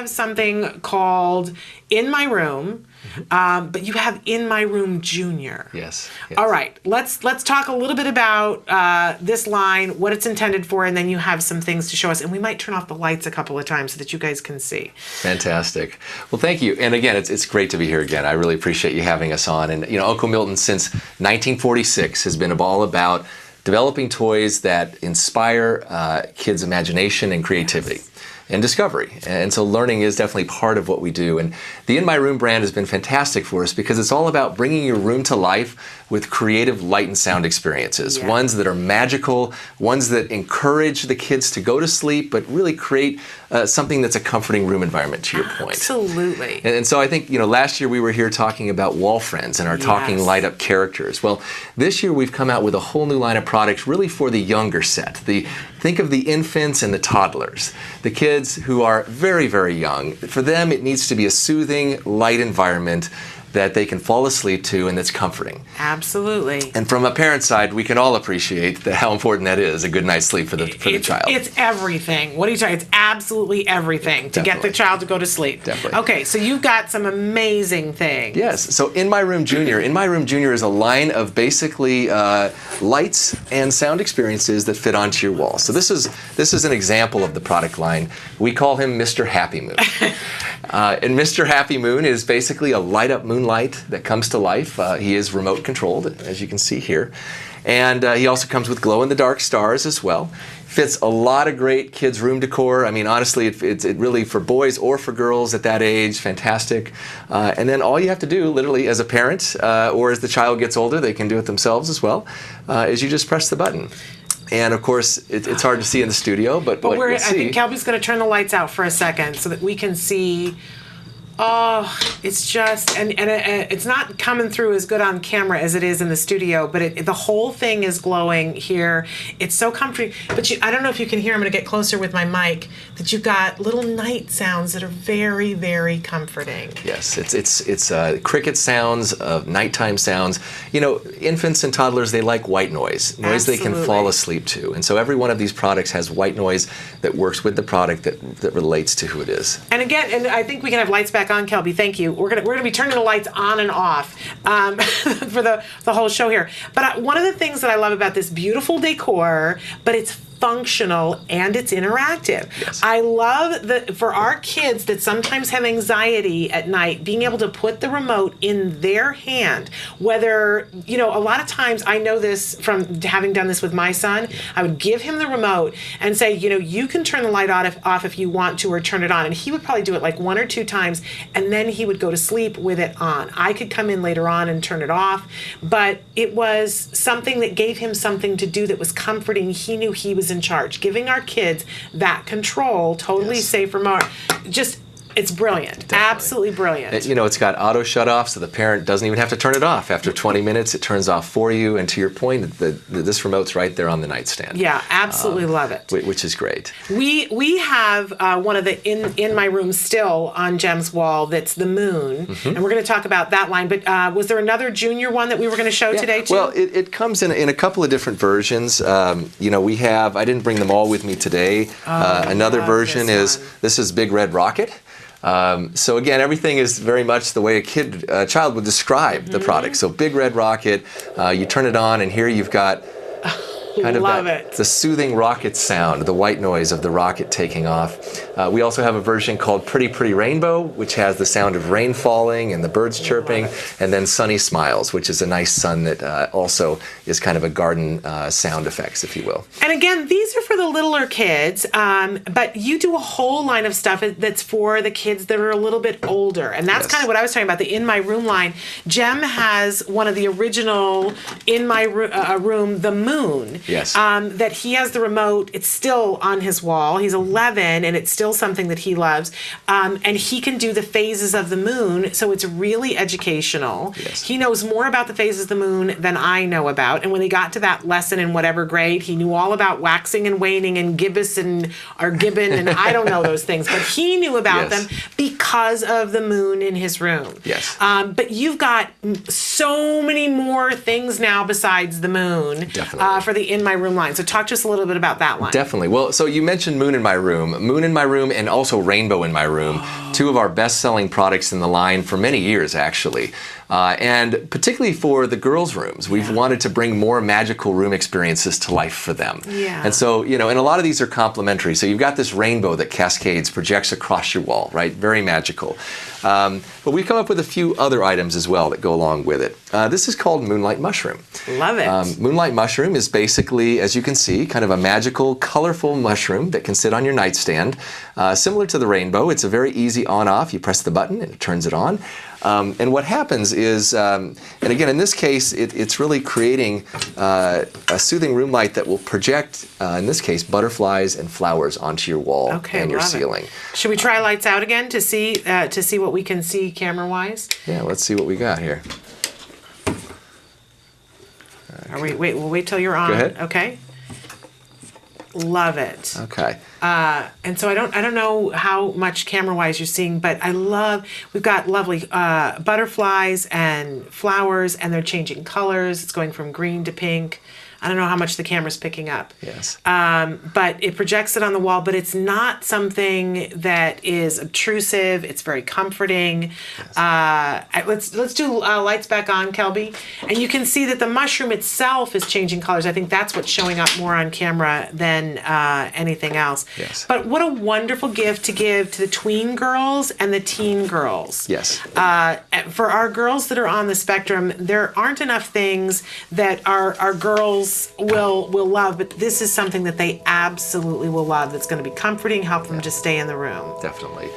have something called In My Room, but you have In My Room Junior. Yes. All right, let's talk a little bit about this line, what it's intended for, and then you have some things to show us. And we might turn off the lights a couple of times so that you guys can see. Fantastic. Well, thank you. And again, it's great to be here again. I really appreciate you having us on. And Uncle Milton, since 1946, has been all about developing toys that inspire kids' imagination and creativity. And discovery. And so learning is definitely part of what we do. And the In My Room brand has been fantastic for us because it's all about bringing your room to life with creative light and sound experiences. Yeah. Ones that are magical, ones that encourage the kids to go to sleep, but really create something that's a comforting room environment, to your point. Absolutely. And so I think, last year we were here talking about wall friends and our talking light up characters. Well, this year we've come out with a whole new line of products really for the younger set. Think of the infants and the toddlers, the kids who are very, very young. For them, it needs to be a soothing, light environment that they can fall asleep to and that's comforting. Absolutely. And from a parent's side, we can all appreciate how important that is, a good night's sleep for the child. It's everything. What are you talking? It's absolutely everything to get the child to go to sleep. Definitely. Okay, so you've got some amazing things. Yes. So In My Room Junior. In My Room Junior is a line of basically lights and sound experiences that fit onto your wall. So this is an example of the product line. We call him Mr. Happy Moon. And Mr. Happy Moon is basically a light-up moonlight that comes to life. He is remote controlled, as you can see here. And he also comes with glow-in-the-dark stars as well. Fits a lot of great kids' room decor. I mean, honestly, it's really for boys or for girls at that age, fantastic. And then all you have to do, literally, as a parent, or as the child gets older, they can do it themselves as well, is you just press the button. And of course, it's hard to see in the studio, but what we'll see. I think Kelby's going to turn the lights out for a second so that we can see. Oh, it's just, and it's not coming through as good on camera as it is in the studio, but the whole thing is glowing here. It's so comforting. But I don't know if you can hear, I'm going to get closer with my mic, that you've got little night sounds that are very, very comforting. Yes, it's cricket sounds, nighttime sounds. Infants and toddlers, they like white noise Absolutely. They can fall asleep to. And so every one of these products has white noise that works with the product that relates to who it is. And again, and I think we can have lights back on, Kelby. Thank you. We're gonna be turning the lights on and off for the whole show here. But one of the things that I love about this beautiful decor, but it's functional and it's interactive. Yes. I love for our kids that sometimes have anxiety at night, being able to put the remote in their hand, whether, a lot of times I know this from having done this with my son. I would give him the remote and say, you can turn the light off if you want to, or turn it on. And he would probably do it like 1 or 2 times, and then he would go to sleep with it on. I could come in later on and turn it off, but it was something that gave him something to do that was comforting. He knew he was in charge, giving our kids that control, totally safe remote. It's brilliant. Definitely. Absolutely brilliant. It's got auto shut off, so the parent doesn't even have to turn it off. After 20 minutes, it turns off for you. And to your point, this remote's right there on the nightstand. Yeah, absolutely love it. Which is great. We have one of the in my room still on Jem's wall that's the moon, and we're going to talk about that line. But was there another junior one that we were going to show today too? Well, it comes in a couple of different versions. We have. I didn't bring them all with me today. Another version this is Big Red Rocket. So again, everything is very much the way a child would describe the product. So Big Red Rocket, you turn it on, and here you've got kind of the soothing rocket sound, the white noise of the rocket taking off. We also have a version called Pretty Pretty Rainbow, which has the sound of rain falling and the birds chirping, and then Sunny Smiles, which is a nice sun that also is kind of a garden sound effects, if you will. And again, these are for the littler kids, but you do a whole line of stuff that's for the kids that are a little bit older, and that's kind of what I was talking about, the In My Room line. Jem has one of the original In My Room, the moon. Yes. That he has the remote. It's still on his wall. He's 11, and it's still something that he loves. And he can do the phases of the moon, so it's really educational. Yes. He knows more about the phases of the moon than I know about. And when he got to that lesson in whatever grade, he knew all about waxing and waning and gibbous and gibbon, and I don't know those things, but he knew about them because of the moon in his room. Yes. But you've got so many more things now besides the moon for the In My Room line. So talk to us a little bit about that line. Definitely. Well, so you mentioned Moon in My Room. Moon in My Room and also Rainbow in My Room, two of our best-selling products in the line for many years, actually. And particularly for the girls' rooms, we've wanted to bring more magical room experiences to life for them. Yeah. And so, and a lot of these are complementary. So you've got this rainbow that cascades, projects across your wall, right? Very magical. But we've come up with a few other items as well that go along with it. This is called Moonlight Mushroom. Love it. Moonlight Mushroom is basically, as you can see, kind of a magical, colorful mushroom that can sit on your nightstand. Similar to the rainbow, it's a very easy on-off. You press the button and it turns it on. And what happens is, and again, in this case, it's really creating a soothing room light that will project, in this case, butterflies and flowers onto your wall and your ceiling. Should we try lights out again to see what we can see camera-wise? Yeah, let's see what we got here. Okay. We'll wait till you're on. Go ahead. Okay. Love it. Okay. And so I don't know how much camera-wise you're seeing, but we've got lovely butterflies and flowers, and they're changing colors. It's going from green to pink. I don't know how much the camera's picking up. Yes. But it projects it on the wall, but it's not something that is obtrusive. It's very comforting. Yes. Let's do lights back on, Kelby. And you can see that the mushroom itself is changing colors. I think that's what's showing up more on camera than anything else. Yes. But what a wonderful gift to give to the tween girls and the teen girls. Yes. For our girls that are on the spectrum, there aren't enough things that our girls will love, but this is something that they absolutely will love, that's going to be comforting, help them to stay in the room. Definitely.